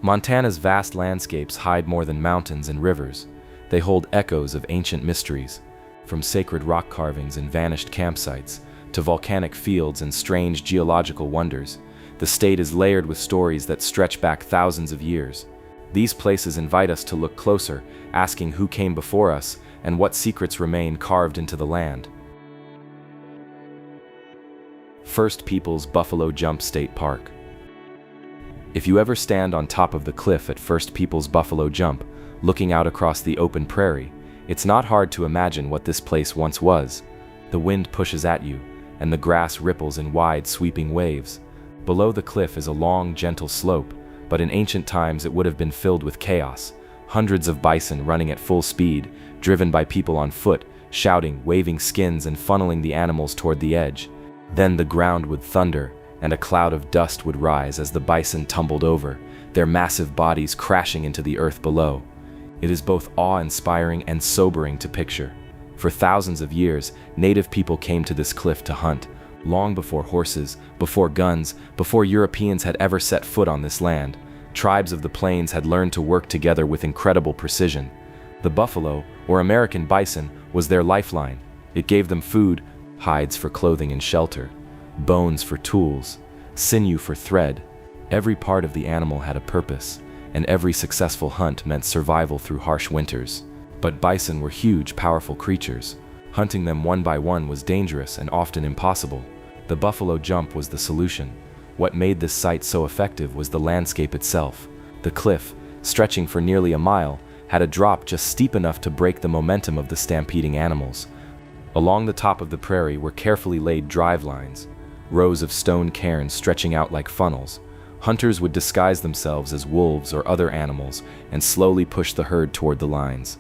Montana's vast landscapes hide more than mountains and rivers. They hold echoes of ancient mysteries, from sacred rock carvings and vanished campsites to volcanic fields and strange geological wonders. The state is layered with stories that stretch back thousands of years. These places invite us to look closer, asking who came before us and what secrets remain carved into the land. First Peoples Buffalo Jump State Park. If you ever stand on top of the cliff at First Peoples Buffalo Jump, looking out across the open prairie, it's not hard to imagine what this place once was. The wind pushes at you, and the grass ripples in wide, sweeping waves. Below the cliff is a long, gentle slope, but in ancient times it would have been filled with chaos. Hundreds of bison running at full speed, driven by people on foot, shouting, waving skins and funneling the animals toward the edge. Then the ground would thunder, and a cloud of dust would rise as the bison tumbled over, their massive bodies crashing into the earth below. It is both awe-inspiring and sobering to picture. For thousands of years, native people came to this cliff to hunt, long before horses, before guns, before Europeans had ever set foot on this land. Tribes of the plains had learned to work together with incredible precision. The buffalo, or American bison, was their lifeline. It gave them food, hides for clothing and shelter, bones for tools, sinew for thread. Every part of the animal had a purpose, and every successful hunt meant survival through harsh winters. But bison were huge, powerful creatures. Hunting them one by one was dangerous and often impossible. The buffalo jump was the solution. What made this site so effective was the landscape itself. The cliff, stretching for nearly a mile, had a drop just steep enough to break the momentum of the stampeding animals. Along the top of the prairie were carefully laid drive lines, rows of stone cairns stretching out like funnels. Hunters would disguise themselves as wolves or other animals and slowly push the herd toward the lines.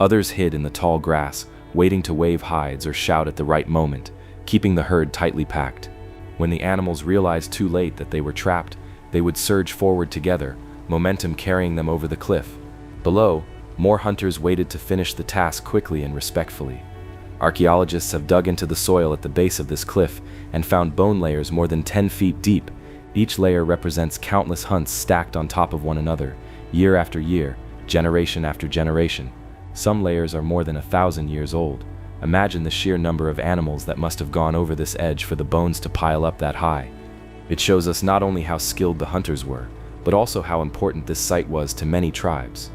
Others hid in the tall grass, waiting to wave hides or shout at the right moment, keeping the herd tightly packed. When the animals realized too late that they were trapped, they would surge forward together, momentum carrying them over the cliff. Below, more hunters waited to finish the task quickly and respectfully. Archaeologists have dug into the soil at the base of this cliff and found bone layers more than 10 feet deep. Each layer represents countless hunts stacked on top of one another, year after year, generation after generation. Some layers are more than 1,000 years old. Imagine the sheer number of animals that must have gone over this edge for the bones to pile up that high. It shows us not only how skilled the hunters were, but also how important this site was to many tribes.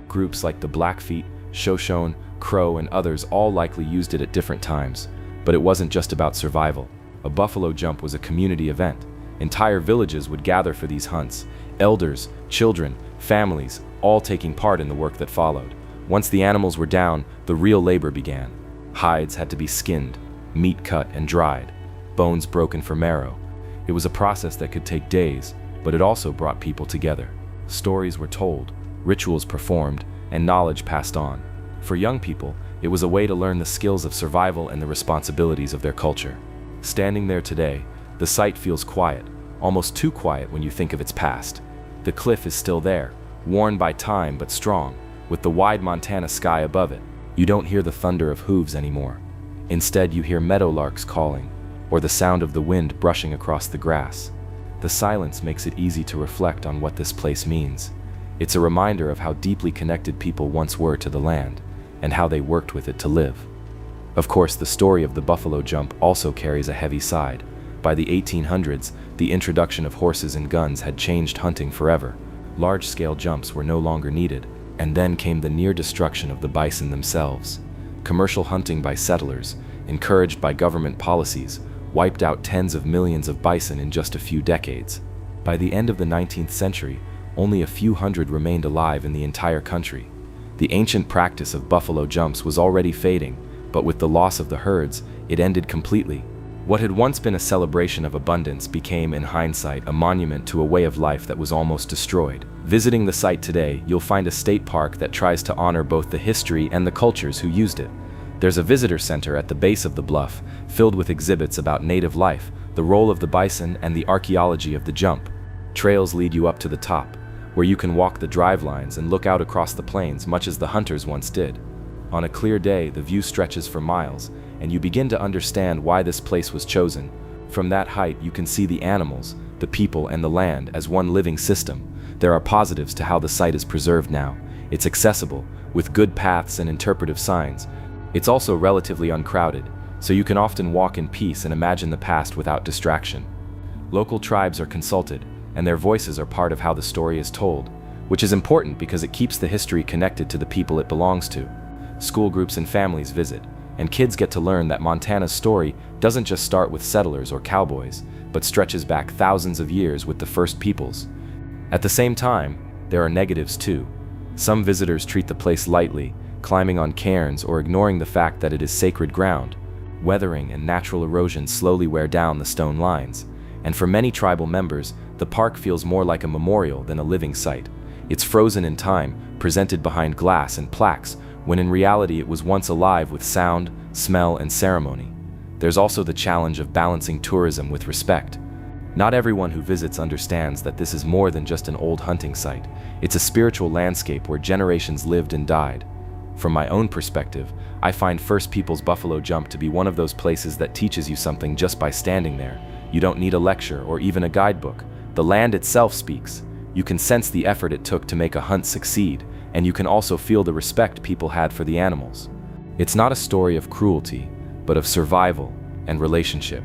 Groups like the Blackfeet, Shoshone, Crow, and others all likely used it at different times. But it wasn't just about survival. A buffalo jump was a community event. Entire villages would gather for these hunts. Elders, children, families, all taking part in the work that followed. Once the animals were down, the real labor began. Hides had to be skinned, meat cut and dried, bones broken for marrow. It was a process that could take days, but it also brought people together. Stories were told, rituals performed, and knowledge passed on. For young people, it was a way to learn the skills of survival and the responsibilities of their culture. Standing there today, the site feels quiet, almost too quiet when you think of its past. The cliff is still there, worn by time but strong, with the wide Montana sky above it. You don't hear the thunder of hooves anymore. Instead, you hear meadowlarks calling, or the sound of the wind brushing across the grass. The silence makes it easy to reflect on what this place means. It's a reminder of how deeply connected people once were to the land, and how they worked with it to live. Of course, the story of the buffalo jump also carries a heavy side. By the 1800s, the introduction of horses and guns had changed hunting forever. Large-scale jumps were no longer needed, and then came the near destruction of the bison themselves. Commercial hunting by settlers, encouraged by government policies, wiped out tens of millions of bison in just a few decades. By the end of the 19th century, only a few hundred remained alive in the entire country. The ancient practice of buffalo jumps was already fading, but with the loss of the herds, it ended completely. What had once been a celebration of abundance became, in hindsight, a monument to a way of life that was almost destroyed. Visiting the site today, you'll find a state park that tries to honor both the history and the cultures who used it. There's a visitor center at the base of the bluff, filled with exhibits about native life, the role of the bison, and the archaeology of the jump. Trails lead you up to the top, where you can walk the drive lines and look out across the plains much as the hunters once did. On a clear day, the view stretches for miles, and you begin to understand why this place was chosen. From that height, you can see the animals, the people, and the land as one living system, there are positives to how the site is preserved now. It's accessible, with good paths and interpretive signs. It's also relatively uncrowded, so you can often walk in peace and imagine the past without distraction. Local tribes are consulted, and their voices are part of how the story is told, which is important because it keeps the history connected to the people it belongs to. School groups and families visit, and kids get to learn that Montana's story doesn't just start with settlers or cowboys, but stretches back thousands of years with the first peoples. At the same time, there are negatives too. Some visitors treat the place lightly, climbing on cairns or ignoring the fact that it is sacred ground. Weathering and natural erosion slowly wear down the stone lines, and for many tribal members, the park feels more like a memorial than a living site. It's frozen in time, presented behind glass and plaques, when in reality it was once alive with sound, smell, and ceremony. There's also the challenge of balancing tourism with respect. Not everyone who visits understands that this is more than just an old hunting site. It's a spiritual landscape where generations lived and died. From my own perspective, I find First Peoples Buffalo Jump to be one of those places that teaches you something just by standing there. You don't need a lecture or even a guidebook. The land itself speaks. You can sense the effort it took to make a hunt succeed, and you can also feel the respect people had for the animals. It's not a story of cruelty, but of survival and relationship.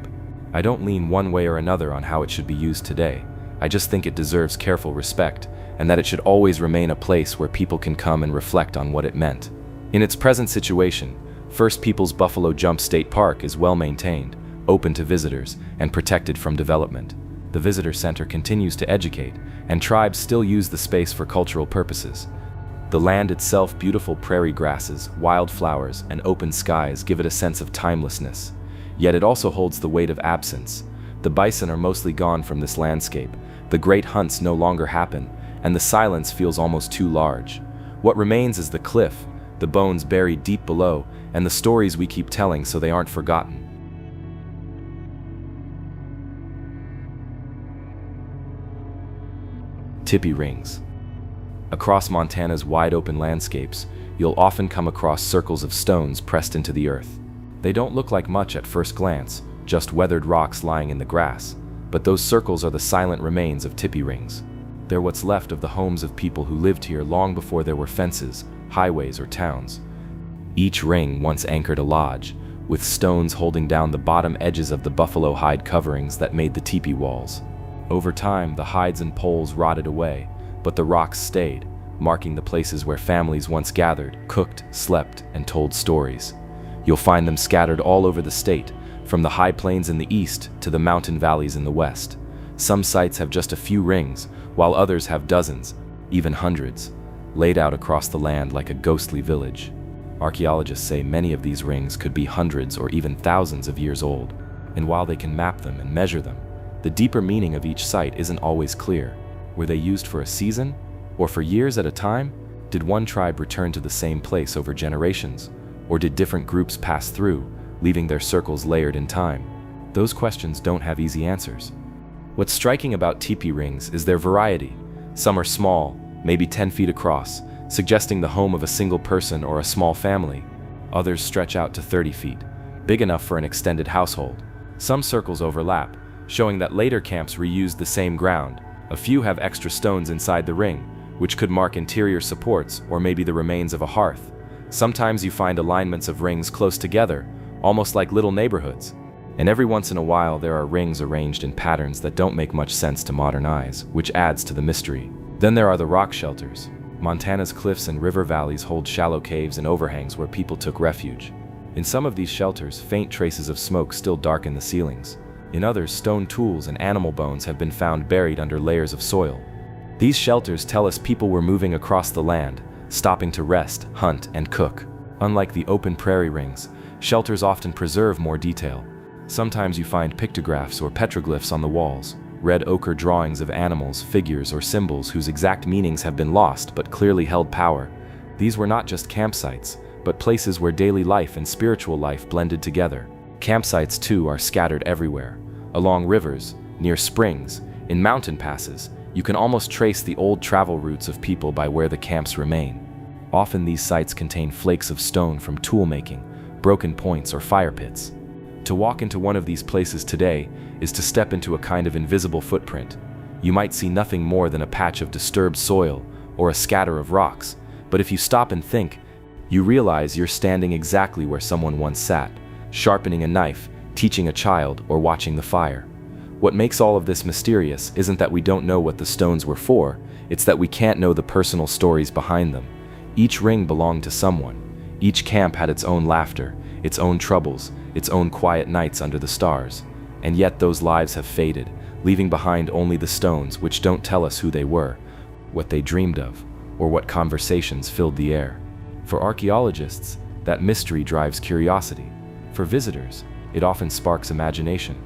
I don't lean one way or another on how it should be used today. I just think it deserves careful respect, and that it should always remain a place where people can come and reflect on what it meant. In its present situation, First Peoples Buffalo Jump State Park is well maintained, open to visitors, and protected from development. The visitor center continues to educate, and tribes still use the space for cultural purposes. The land itself, beautiful prairie grasses, wildflowers, and open skies give it a sense of timelessness. Yet it also holds the weight of absence. The bison are mostly gone from this landscape, the great hunts no longer happen, and the silence feels almost too large. What remains is the cliff, the bones buried deep below, and the stories we keep telling so they aren't forgotten. Tipi Rings. Across Montana's wide-open landscapes, you'll often come across circles of stones pressed into the earth. They don't look like much at first glance, just weathered rocks lying in the grass, but those circles are the silent remains of Tipi Rings. They're what's left of the homes of people who lived here long before there were fences, highways, or towns. Each ring once anchored a lodge, with stones holding down the bottom edges of the buffalo hide coverings that made the teepee walls. Over time, the hides and poles rotted away, but the rocks stayed, marking the places where families once gathered, cooked, slept, and told stories. You'll find them scattered all over the state, from the high plains in the east to the mountain valleys in the west. Some sites have just a few rings, while others have dozens, even hundreds, laid out across the land like a ghostly village. Archaeologists say many of these rings could be hundreds or even thousands of years old, and while they can map them and measure them, the deeper meaning of each site isn't always clear. Were they used for a season, or for years at a time? Did one tribe return to the same place over generations, or did different groups pass through, leaving their circles layered in time? Those questions don't have easy answers. What's striking about teepee rings is their variety. Some are small, maybe 10 feet across, suggesting the home of a single person or a small family. Others stretch out to 30 feet, big enough for an extended household. Some circles overlap, showing that later camps reused the same ground. A few have extra stones inside the ring, which could mark interior supports or maybe the remains of a hearth. Sometimes you find alignments of rings close together, almost like little neighborhoods. And every once in a while there are rings arranged in patterns that don't make much sense to modern eyes, which adds to the mystery. Then there are the rock shelters. Montana's cliffs and river valleys hold shallow caves and overhangs where people took refuge. In some of these shelters, faint traces of smoke still darken the ceilings. In others, stone tools and animal bones have been found buried under layers of soil. These shelters tell us people were moving across the land, stopping to rest, hunt, and cook. Unlike the open prairie rings, shelters often preserve more detail. Sometimes you find pictographs or petroglyphs on the walls, red ochre drawings of animals, figures, or symbols whose exact meanings have been lost but clearly held power. These were not just campsites, but places where daily life and spiritual life blended together. Campsites, too, are scattered everywhere. Along rivers, near springs, in mountain passes, you can almost trace the old travel routes of people by where the camps remain. Often these sites contain flakes of stone from tool making, broken points, or fire pits. To walk into one of these places today is to step into a kind of invisible footprint. You might see nothing more than a patch of disturbed soil or a scatter of rocks, but if you stop and think, you realize you're standing exactly where someone once sat, sharpening a knife, teaching a child, or watching the fire. What makes all of this mysterious isn't that we don't know what the stones were for, it's that we can't know the personal stories behind them. Each ring belonged to someone. Each camp had its own laughter, its own troubles, its own quiet nights under the stars. And yet those lives have faded, leaving behind only the stones which don't tell us who they were, what they dreamed of, or what conversations filled the air. For archaeologists, that mystery drives curiosity. For visitors, it often sparks imagination.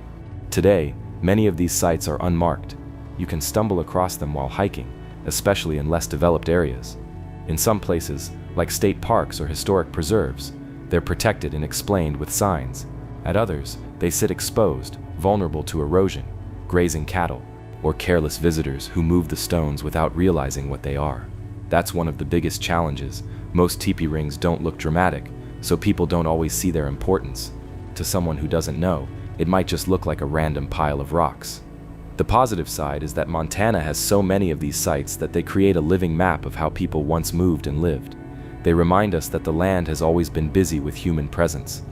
Today, many of these sites are unmarked. You can stumble across them while hiking, especially in less developed areas. In some places, like state parks or historic preserves, they're protected and explained with signs. At others, they sit exposed, vulnerable to erosion, grazing cattle, or careless visitors who move the stones without realizing what they are. That's one of the biggest challenges. Most Tipi rings don't look dramatic, so people don't always see their importance. To someone who doesn't know, it might just look like a random pile of rocks. The positive side is that Montana has so many of these sites that they create a living map of how people once moved and lived. They remind us that the land has always been busy with human presence.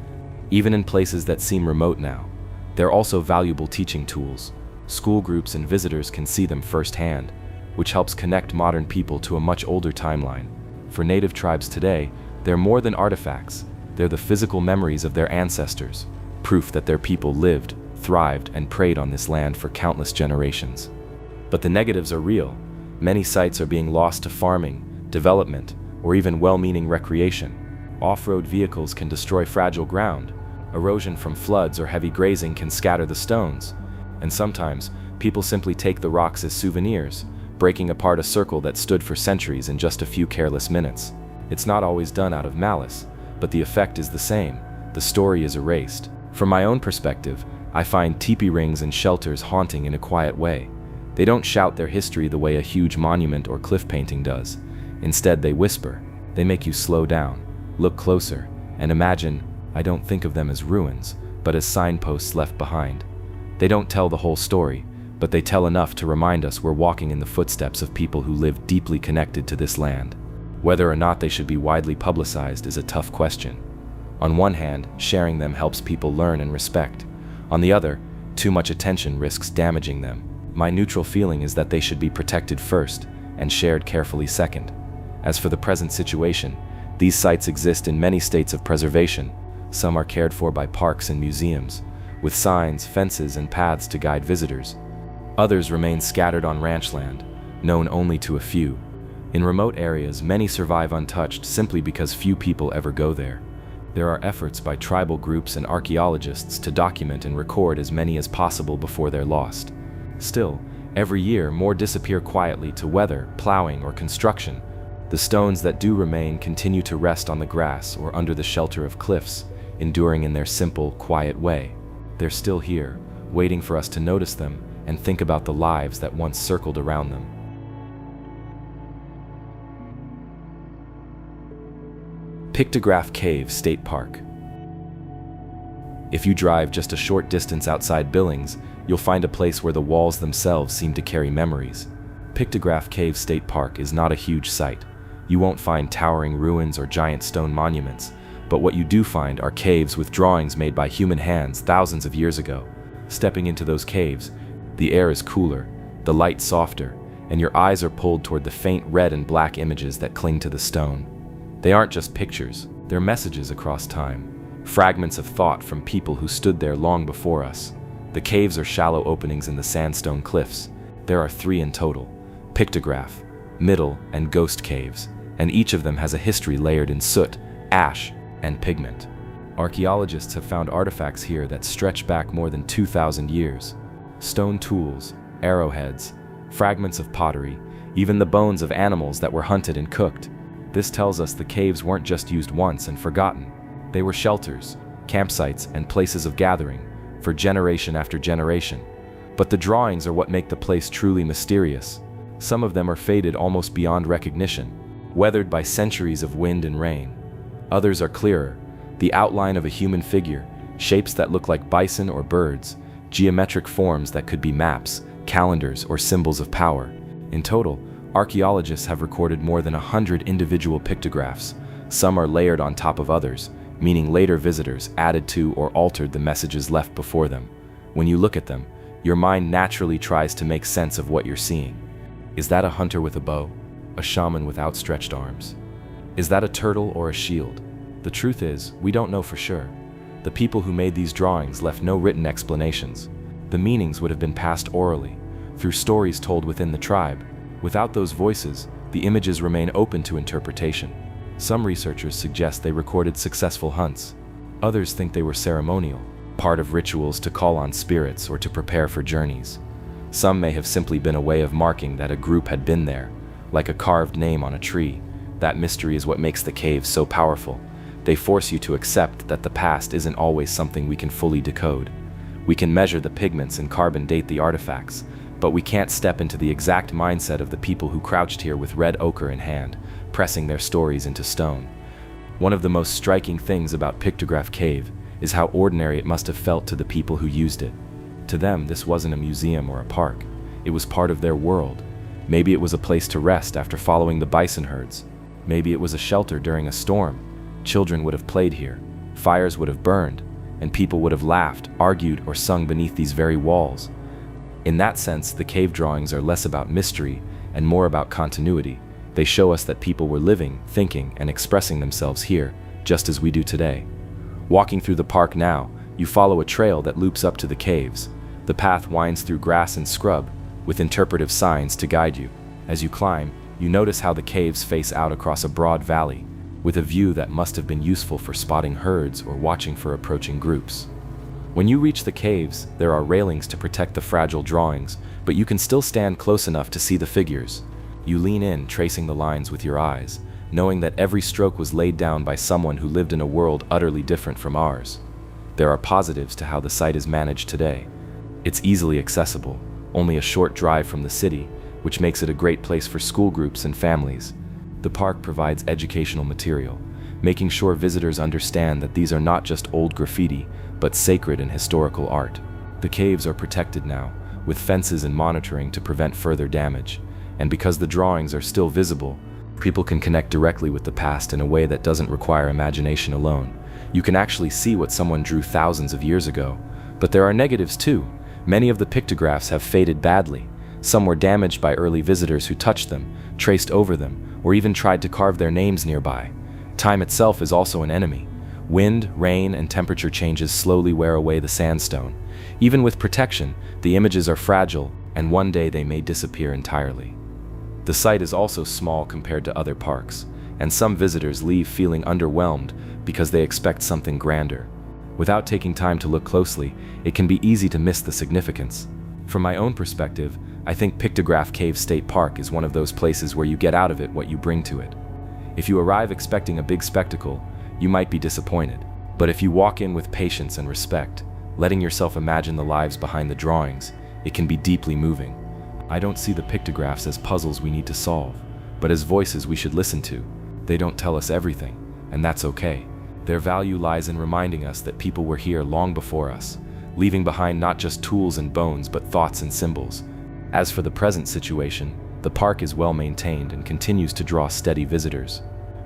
Even in places that seem remote now, they're also valuable teaching tools. School groups and visitors can see them firsthand, which helps connect modern people to a much older timeline. For native tribes today, they're more than artifacts. They're the physical memories of their ancestors, proof that their people lived, thrived, and preyed on this land for countless generations. But the negatives are real. Many sites are being lost to farming, development, or even well-meaning recreation. Off-road vehicles can destroy fragile ground. Erosion from floods or heavy grazing can scatter the stones. And sometimes, people simply take the rocks as souvenirs, breaking apart a circle that stood for centuries in just a few careless minutes. It's not always done out of malice, but the effect is the same. The story is erased. From my own perspective, I find Tipi rings and shelters haunting in a quiet way. They don't shout their history the way a huge monument or cliff painting does. Instead, they whisper. They make you slow down, look closer, and imagine. I don't think of them as ruins, but as signposts left behind. They don't tell the whole story, but they tell enough to remind us we're walking in the footsteps of people who lived deeply connected to this land. Whether or not they should be widely publicized is a tough question. On one hand, sharing them helps people learn and respect. On the other, too much attention risks damaging them. My neutral feeling is that they should be protected first and shared carefully second. As for the present situation, these sites exist in many states of preservation. Some are cared for by parks and museums, with signs, fences, and paths to guide visitors. Others remain scattered on ranch land, known only to a few. In remote areas, many survive untouched simply because few people ever go there. There are efforts by tribal groups and archaeologists to document and record as many as possible before they're lost. Still, every year more disappear quietly to weather, plowing, or construction. The stones that do remain continue to rest on the grass or under the shelter of cliffs, enduring in their simple, quiet way. They're still here, waiting for us to notice them and think about the lives that once circled around them. Pictograph Cave State Park. If you drive just a short distance outside Billings, you'll find a place where the walls themselves seem to carry memories. Pictograph Cave State Park is not a huge site. You won't find towering ruins or giant stone monuments, but what you do find are caves with drawings made by human hands thousands of years ago. Stepping into those caves, the air is cooler, the light softer, and your eyes are pulled toward the faint red and black images that cling to the stone. They aren't just pictures, they're messages across time, fragments of thought from people who stood there long before us. The caves are shallow openings in the sandstone cliffs. There are 3 in total: Pictograph, Middle, and Ghost caves, and each of them has a history layered in soot, ash, and pigment. Archaeologists have found artifacts here that stretch back more than 2,000 years. Stone tools, arrowheads, fragments of pottery, even the bones of animals that were hunted and cooked. This tells us the caves weren't just used once and forgotten. They were shelters, campsites, and places of gathering for generation after generation. But the drawings are what make the place truly mysterious. Some of them are faded almost beyond recognition, weathered by centuries of wind and rain. Others are clearer, the outline of a human figure, Shapes that look like bison or birds, geometric forms that could be maps, calendars, or symbols of power. In total, archaeologists have recorded more than 100 individual pictographs. Some are layered on top of others, meaning later visitors added to or altered the messages left before them. When you look at them, your mind naturally tries to make sense of what you're seeing. Is that a hunter with a bow? A shaman with outstretched arms? Is that a turtle or a shield? The truth is, we don't know for sure. The people who made these drawings left no written explanations. The meanings would have been passed orally, through stories told within the tribe. Without those voices, the images remain open to interpretation. Some researchers suggest they recorded successful hunts. Others think they were ceremonial, part of rituals to call on spirits or to prepare for journeys. Some may have simply been a way of marking that a group had been there, like a carved name on a tree. That mystery is what makes the caves so powerful. They force you to accept that the past isn't always something we can fully decode. We can measure the pigments and carbon date the artifacts, but we can't step into the exact mindset of the people who crouched here with red ochre in hand, pressing their stories into stone. One of the most striking things about Pictograph Cave is how ordinary it must have felt to the people who used it. To them, this wasn't a museum or a park. It was part of their world. Maybe it was a place to rest after following the bison herds. Maybe it was a shelter during a storm. Children would have played here, fires would have burned, and people would have laughed, argued, or sung beneath these very walls. In that sense, the cave drawings are less about mystery and more about continuity. They show us that people were living, thinking, and expressing themselves here, just as we do today. Walking through the park now, you follow a trail that loops up to the caves. The path winds through grass and scrub, with interpretive signs to guide you. As you climb, you notice how the caves face out across a broad valley, with a view that must have been useful for spotting herds or watching for approaching groups. When you reach the caves, there are railings to protect the fragile drawings, but you can still stand close enough to see the figures. You lean in, tracing the lines with your eyes, knowing that every stroke was laid down by someone who lived in a world utterly different from ours. There are positives to how the site is managed today. It's easily accessible, only a short drive from the city, which makes it a great place for school groups and families. The park provides educational material, making sure visitors understand that these are not just old graffiti, but sacred and historical art. The caves are protected now, with fences and monitoring to prevent further damage. And because the drawings are still visible, people can connect directly with the past in a way that doesn't require imagination alone. You can actually see what someone drew thousands of years ago. But there are negatives too. Many of the pictographs have faded badly. Some were damaged by early visitors who touched them, traced over them, or even tried to carve their names nearby. Time itself is also an enemy. Wind, rain, and temperature changes slowly wear away the sandstone. Even with protection, the images are fragile, and one day they may disappear entirely. The site is also small compared to other parks, and some visitors leave feeling underwhelmed because they expect something grander. Without taking time to look closely, it can be easy to miss the significance. From my own perspective, I think Pictograph Cave State Park is one of those places where you get out of it what you bring to it. If you arrive expecting a big spectacle, you might be disappointed. But if you walk in with patience and respect, letting yourself imagine the lives behind the drawings, it can be deeply moving. I don't see the pictographs as puzzles we need to solve, but as voices we should listen to. They don't tell us everything, and that's okay. Their value lies in reminding us that people were here long before us, leaving behind not just tools and bones but thoughts and symbols. As for the present situation, the park is well maintained and continues to draw steady visitors.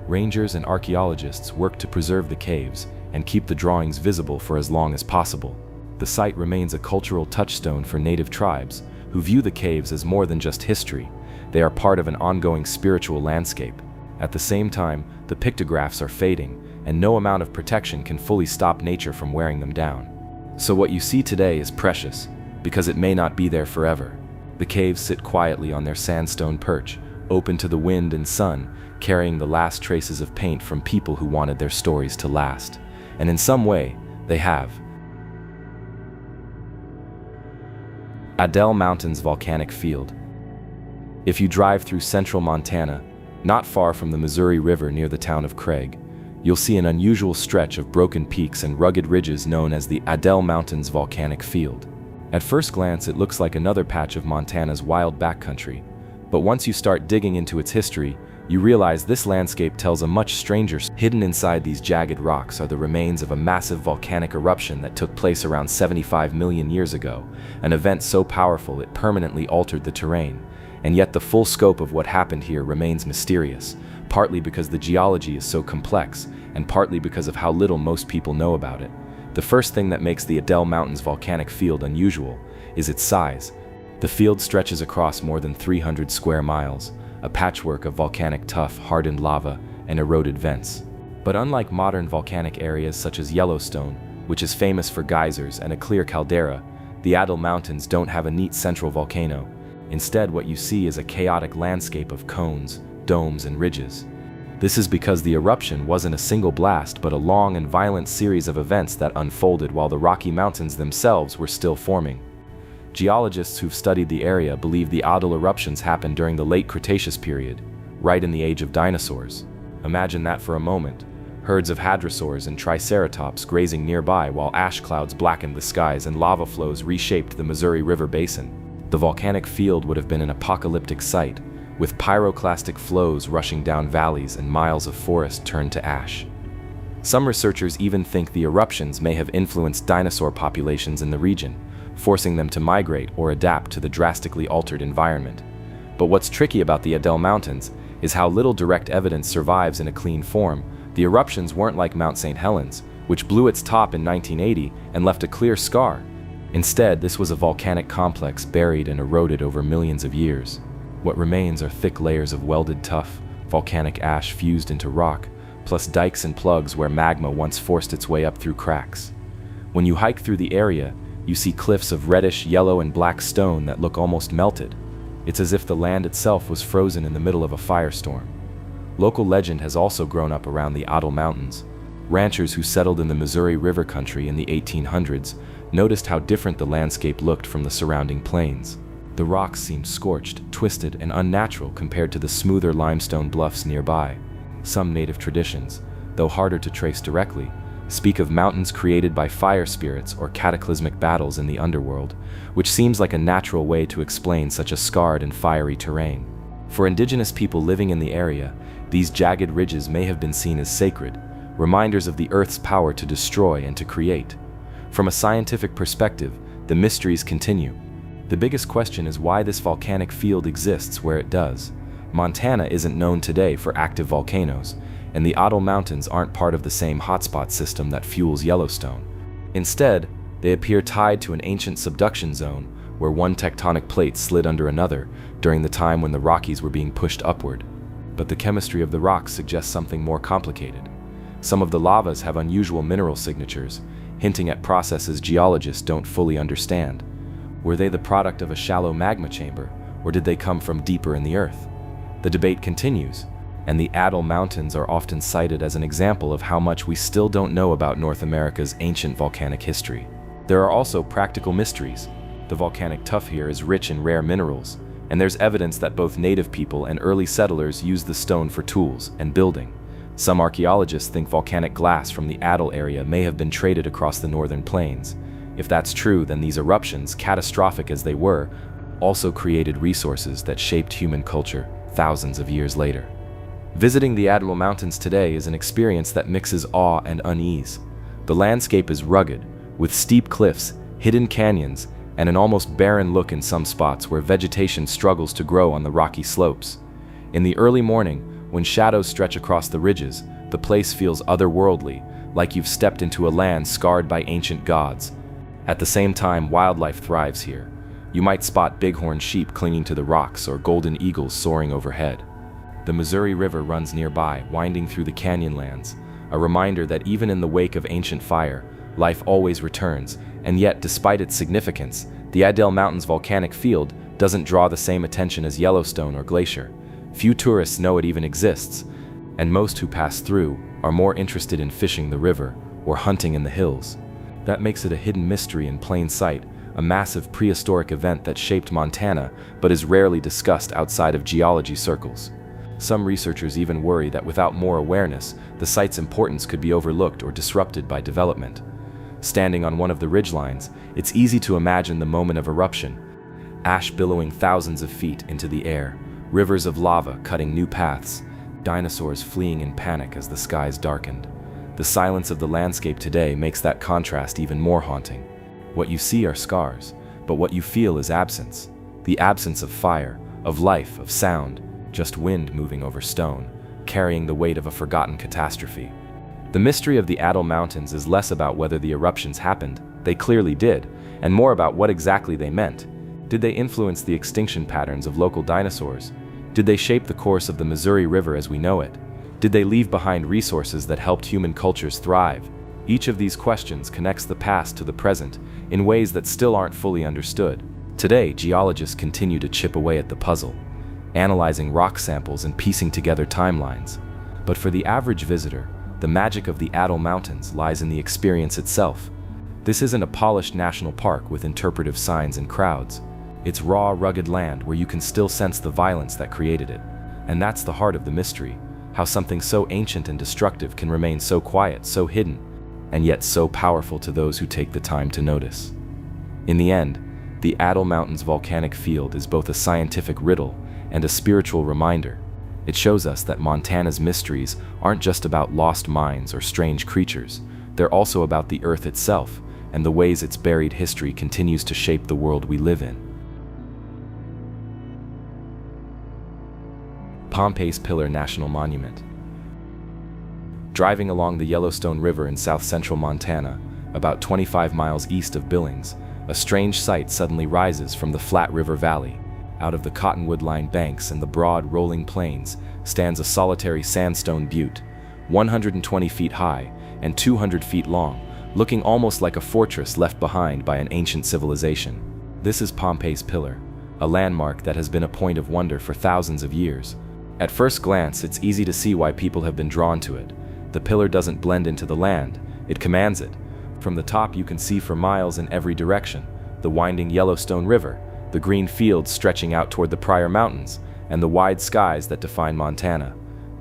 Rangers and archaeologists work to preserve the caves and keep the drawings visible for as long as possible. The site remains a cultural touchstone for native tribes who view the caves as more than just history. They are part of an ongoing spiritual landscape. At the same time, the pictographs are fading, and no amount of protection can fully stop nature from wearing them down. So what you see today is precious, because it may not be there forever. The caves sit quietly on their sandstone perch, open to the wind and sun, carrying the last traces of paint from people who wanted their stories to last. And in some way, they have. Adel Mountain's volcanic field. If you drive through central Montana, not far from the Missouri River near the town of Craig, you'll see an unusual stretch of broken peaks and rugged ridges known as the Adel Mountain's volcanic field. At first glance, it looks like another patch of Montana's wild backcountry, but once you start digging into its history, you realize this landscape tells a much stranger story. Hidden inside these jagged rocks are the remains of a massive volcanic eruption that took place around 75 million years ago, an event so powerful it permanently altered the terrain. And yet the full scope of what happened here remains mysterious, partly because the geology is so complex, and partly because of how little most people know about it. The first thing that makes the Adel Mountains volcanic field unusual is its size. The field stretches across more than 300 square miles, a patchwork of volcanic tuff, hardened lava, and eroded vents. But unlike modern volcanic areas such as Yellowstone, which is famous for geysers and a clear caldera, the Adel Mountains don't have a neat central volcano. Instead, what you see is a chaotic landscape of cones, domes, and ridges. This is because the eruption wasn't a single blast but a long and violent series of events that unfolded while the Rocky Mountains themselves were still forming. Geologists who've studied the area believe the Adel eruptions happened during the late Cretaceous period, right in the age of dinosaurs. Imagine that for a moment. Herds of hadrosaurs and triceratops grazing nearby while ash clouds blackened the skies and lava flows reshaped the Missouri River basin. The volcanic field would have been an apocalyptic sight, with pyroclastic flows rushing down valleys and miles of forest turned to ash. Some researchers even think the eruptions may have influenced dinosaur populations in the region, forcing them to migrate or adapt to the drastically altered environment. But what's tricky about the Adel Mountains is how little direct evidence survives in a clean form. The eruptions weren't like Mount St. Helens, which blew its top in 1980 and left a clear scar. Instead, this was a volcanic complex buried and eroded over millions of years. What remains are thick layers of welded tuff, volcanic ash fused into rock, plus dikes and plugs where magma once forced its way up through cracks. When you hike through the area, you see cliffs of reddish, yellow, and black stone that look almost melted. It's as if the land itself was frozen in the middle of a firestorm. Local legend has also grown up around the Adel Mountains. Ranchers who settled in the Missouri River country in the 1800s noticed how different the landscape looked from the surrounding plains. The rocks seemed scorched, twisted, and unnatural compared to the smoother limestone bluffs nearby. Some native traditions, though harder to trace directly, speak of mountains created by fire spirits or cataclysmic battles in the underworld, which seems like a natural way to explain such a scarred and fiery terrain. For indigenous people living in the area, these jagged ridges may have been seen as sacred, reminders of the Earth's power to destroy and to create. From a scientific perspective, the mysteries continue. The biggest question is why this volcanic field exists where it does. Montana isn't known today for active volcanoes, and the Adel Mountains aren't part of the same hotspot system that fuels Yellowstone. Instead, they appear tied to an ancient subduction zone where one tectonic plate slid under another during the time when the Rockies were being pushed upward. But the chemistry of the rocks suggests something more complicated. Some of the lavas have unusual mineral signatures, hinting at processes geologists don't fully understand. Were they the product of a shallow magma chamber, or did they come from deeper in the earth? The debate continues, and the Adel Mountains are often cited as an example of how much we still don't know about North America's ancient volcanic history. There are also practical mysteries. The volcanic tuff here is rich in rare minerals, and there's evidence that both native people and early settlers used the stone for tools and building. Some archaeologists think volcanic glass from the Adel area may have been traded across the northern plains. If that's true, then these eruptions, catastrophic as they were, also created resources that shaped human culture thousands of years later. Visiting the Adel Mountains today is an experience that mixes awe and unease. The landscape is rugged, with steep cliffs, hidden canyons, and an almost barren look in some spots where vegetation struggles to grow on the rocky slopes. In the early morning, when shadows stretch across the ridges, the place feels otherworldly, like you've stepped into a land scarred by ancient gods. At the same time, wildlife thrives here. You might spot bighorn sheep clinging to the rocks or golden eagles soaring overhead. The Missouri River runs nearby, winding through the canyonlands, a reminder that even in the wake of ancient fire, life always returns, and yet, despite its significance, the Adel Mountains volcanic field doesn't draw the same attention as Yellowstone or Glacier. Few tourists know it even exists, and most who pass through are more interested in fishing the river or hunting in the hills. That makes it a hidden mystery in plain sight, a massive prehistoric event that shaped Montana but is rarely discussed outside of geology circles. Some researchers even worry that without more awareness, the site's importance could be overlooked or disrupted by development. Standing on one of the ridgelines, it's easy to imagine the moment of eruption. Ash billowing thousands of feet into the air, rivers of lava cutting new paths, dinosaurs fleeing in panic as the skies darkened. The silence of the landscape today makes that contrast even more haunting. What you see are scars, but what you feel is absence. The absence of fire, of life, of sound, just wind moving over stone, carrying the weight of a forgotten catastrophe. The mystery of the Adel Mountains is less about whether the eruptions happened, they clearly did, and more about what exactly they meant. Did they influence the extinction patterns of local dinosaurs? Did they shape the course of the Missouri River as we know it? Did they leave behind resources that helped human cultures thrive? Each of these questions connects the past to the present in ways that still aren't fully understood. Today, geologists continue to chip away at the puzzle, analyzing rock samples and piecing together timelines. But for the average visitor, the magic of the Adel Mountains lies in the experience itself. This isn't a polished national park with interpretive signs and crowds. It's raw, rugged land where you can still sense the violence that created it. And that's the heart of the mystery, how something so ancient and destructive can remain so quiet, so hidden, and yet so powerful to those who take the time to notice. In the end, the Adel Mountains volcanic field is both a scientific riddle and a spiritual reminder. It shows us that Montana's mysteries aren't just about lost mines or strange creatures. They're also about the Earth itself and the ways its buried history continues to shape the world we live in. Pompeys Pillar National Monument. Driving along the Yellowstone River in south-central Montana, about 25 miles east of Billings, a strange sight suddenly rises from the flat river valley. Out of the cottonwood-lined banks and the broad, rolling plains stands a solitary sandstone butte, 120 feet high and 200 feet long, looking almost like a fortress left behind by an ancient civilization. This is Pompey's Pillar, a landmark that has been a point of wonder for thousands of years. At first glance, it's easy to see why people have been drawn to it. The pillar doesn't blend into the land, it commands it. From the top you can see for miles in every direction, the winding Yellowstone River, the green fields stretching out toward the Pryor Mountains, and the wide skies that define Montana.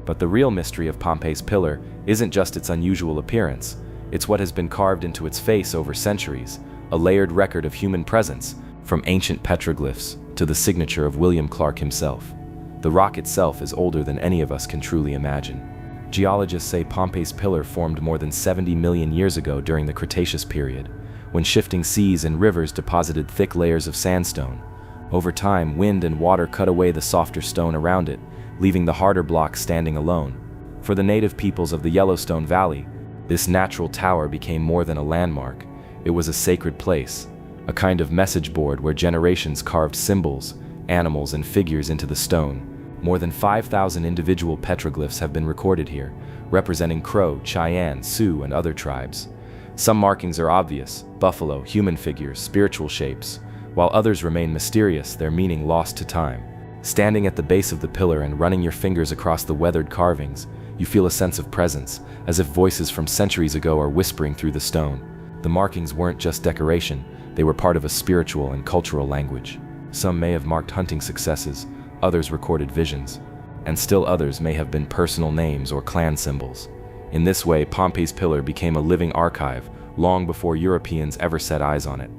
But the real mystery of Pompey's Pillar isn't just its unusual appearance, it's what has been carved into its face over centuries, a layered record of human presence, from ancient petroglyphs to the signature of William Clark himself. The rock itself is older than any of us can truly imagine. Geologists say Pompey's Pillar formed more than 70 million years ago during the Cretaceous period, when shifting seas and rivers deposited thick layers of sandstone. Over time, wind and water cut away the softer stone around it, leaving the harder blocks standing alone. For the native peoples of the Yellowstone Valley, this natural tower became more than a landmark. It was a sacred place, a kind of message board where generations carved symbols, animals, and figures into the stone. More than 5,000 individual petroglyphs have been recorded here, representing Crow, Cheyenne, Sioux, and other tribes. Some markings are obvious: buffalo, human figures, spiritual shapes, while others remain mysterious, their meaning lost to time. Standing at the base of the pillar and running your fingers across the weathered carvings, you feel a sense of presence, as if voices from centuries ago are whispering through the stone. The markings weren't just decoration, they were part of a spiritual and cultural language. Some may have marked hunting successes, others recorded visions, and still others may have been personal names or clan symbols. In this way, Pompey's Pillar became a living archive long before Europeans ever set eyes on it.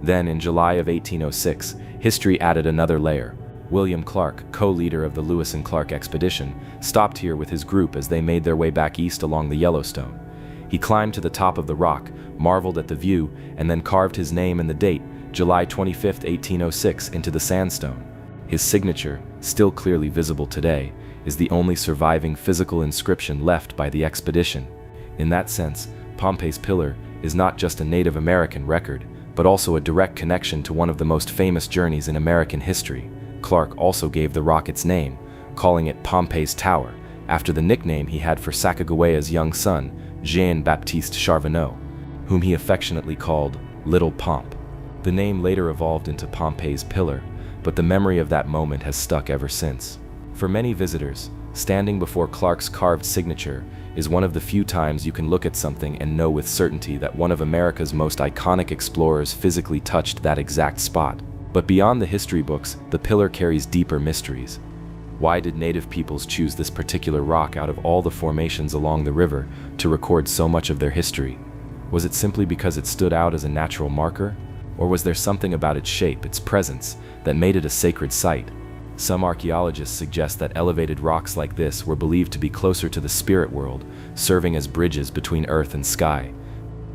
Then, in July of 1806, history added another layer. William Clark, co-leader of the Lewis and Clark expedition, stopped here with his group as they made their way back east along the Yellowstone. He climbed to the top of the rock, marveled at the view, and then carved his name and the date, July 25, 1806, into the sandstone. His signature, still clearly visible today, is the only surviving physical inscription left by the expedition. In that sense, Pompey's Pillar is not just a Native American record, but also a direct connection to one of the most famous journeys in American history. Clark also gave the rock its name, calling it Pompey's Tower, after the nickname he had for Sacagawea's young son, Jean-Baptiste Charbonneau, whom he affectionately called Little Pomp. The name later evolved into Pompey's Pillar, but the memory of that moment has stuck ever since. For many visitors, standing before Clark's carved signature is one of the few times you can look at something and know with certainty that one of America's most iconic explorers physically touched that exact spot. But beyond the history books, the pillar carries deeper mysteries. Why did native peoples choose this particular rock out of all the formations along the river to record so much of their history? Was it simply because it stood out as a natural marker? Or was there something about its shape, its presence, that made it a sacred site? Some archaeologists suggest that elevated rocks like this were believed to be closer to the spirit world, serving as bridges between earth and sky.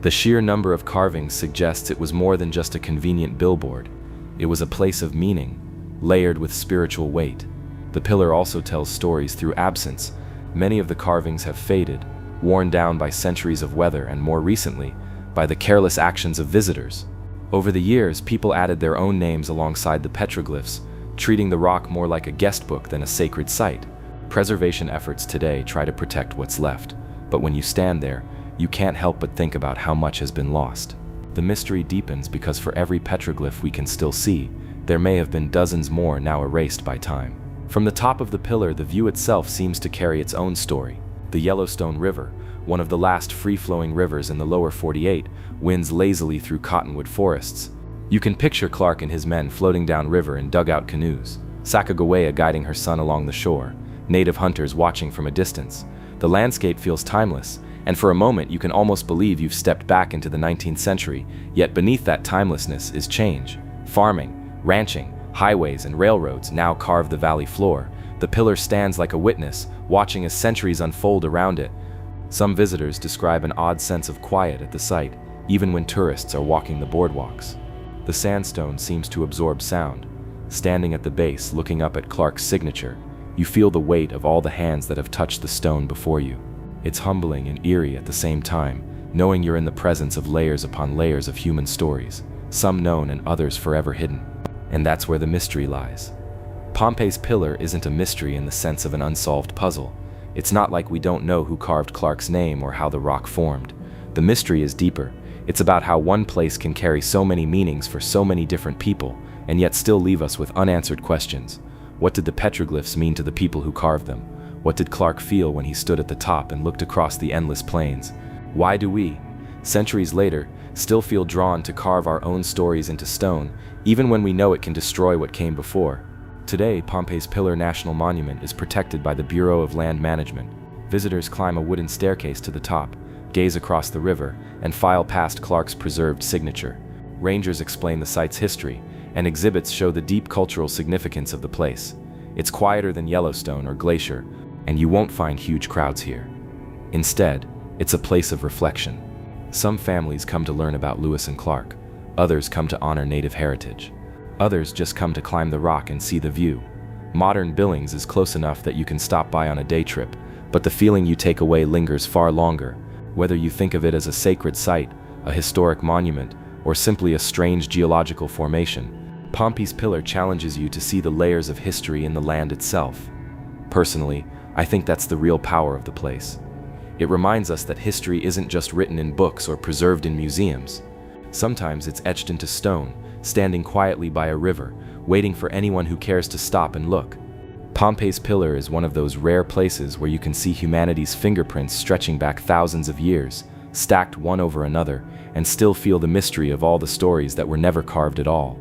The sheer number of carvings suggests it was more than just a convenient billboard. It was a place of meaning, layered with spiritual weight. The pillar also tells stories through absence. Many of the carvings have faded, worn down by centuries of weather and, more recently, by the careless actions of visitors. Over the years, people added their own names alongside the petroglyphs, treating the rock more like a guest book than a sacred site. Preservation efforts today try to protect what's left, but when you stand there, you can't help but think about how much has been lost. The mystery deepens because for every petroglyph we can still see, there may have been dozens more now erased by time. From the top of the pillar, the view itself seems to carry its own story. The Yellowstone River, one of the last free-flowing rivers in the lower 48, winds lazily through cottonwood forests. You can picture Clark and his men floating downriver in dugout canoes, Sacagawea guiding her son along the shore, native hunters watching from a distance. The landscape feels timeless, and for a moment you can almost believe you've stepped back into the 19th century, yet beneath that timelessness is change. Farming, ranching, highways, and railroads now carve the valley floor. The pillar stands like a witness, watching as centuries unfold around it. Some visitors describe an odd sense of quiet at the site, even when tourists are walking the boardwalks. The sandstone seems to absorb sound. Standing at the base, looking up at Clark's signature, you feel the weight of all the hands that have touched the stone before you. It's humbling and eerie at the same time, knowing you're in the presence of layers upon layers of human stories, some known and others forever hidden. And that's where the mystery lies. Pompey's pillar isn't a mystery in the sense of an unsolved puzzle. It's not like we don't know who carved Clark's name or how the rock formed. The mystery is deeper. It's about how one place can carry so many meanings for so many different people, and yet still leave us with unanswered questions. What did the petroglyphs mean to the people who carved them? What did Clark feel when he stood at the top and looked across the endless plains? Why do we, centuries later, still feel drawn to carve our own stories into stone, even when we know it can destroy what came before? Today, Pompey's Pillar National Monument is protected by the Bureau of Land Management. Visitors climb a wooden staircase to the top, gaze across the river, and file past Clark's preserved signature. Rangers explain the site's history, and exhibits show the deep cultural significance of the place. It's quieter than Yellowstone or Glacier, and you won't find huge crowds here. Instead, it's a place of reflection. Some families come to learn about Lewis and Clark. Others come to honor native heritage. Others just come to climb the rock and see the view. Modern Billings is close enough that you can stop by on a day trip, but the feeling you take away lingers far longer. Whether you think of it as a sacred site, a historic monument, or simply a strange geological formation, Pompey's Pillar challenges you to see the layers of history in the land itself. Personally, I think that's the real power of the place. It reminds us that history isn't just written in books or preserved in museums. Sometimes it's etched into stone, standing quietly by a river, waiting for anyone who cares to stop and look. Pompey's Pillar is one of those rare places where you can see humanity's fingerprints stretching back thousands of years, stacked one over another, and still feel the mystery of all the stories that were never carved at all.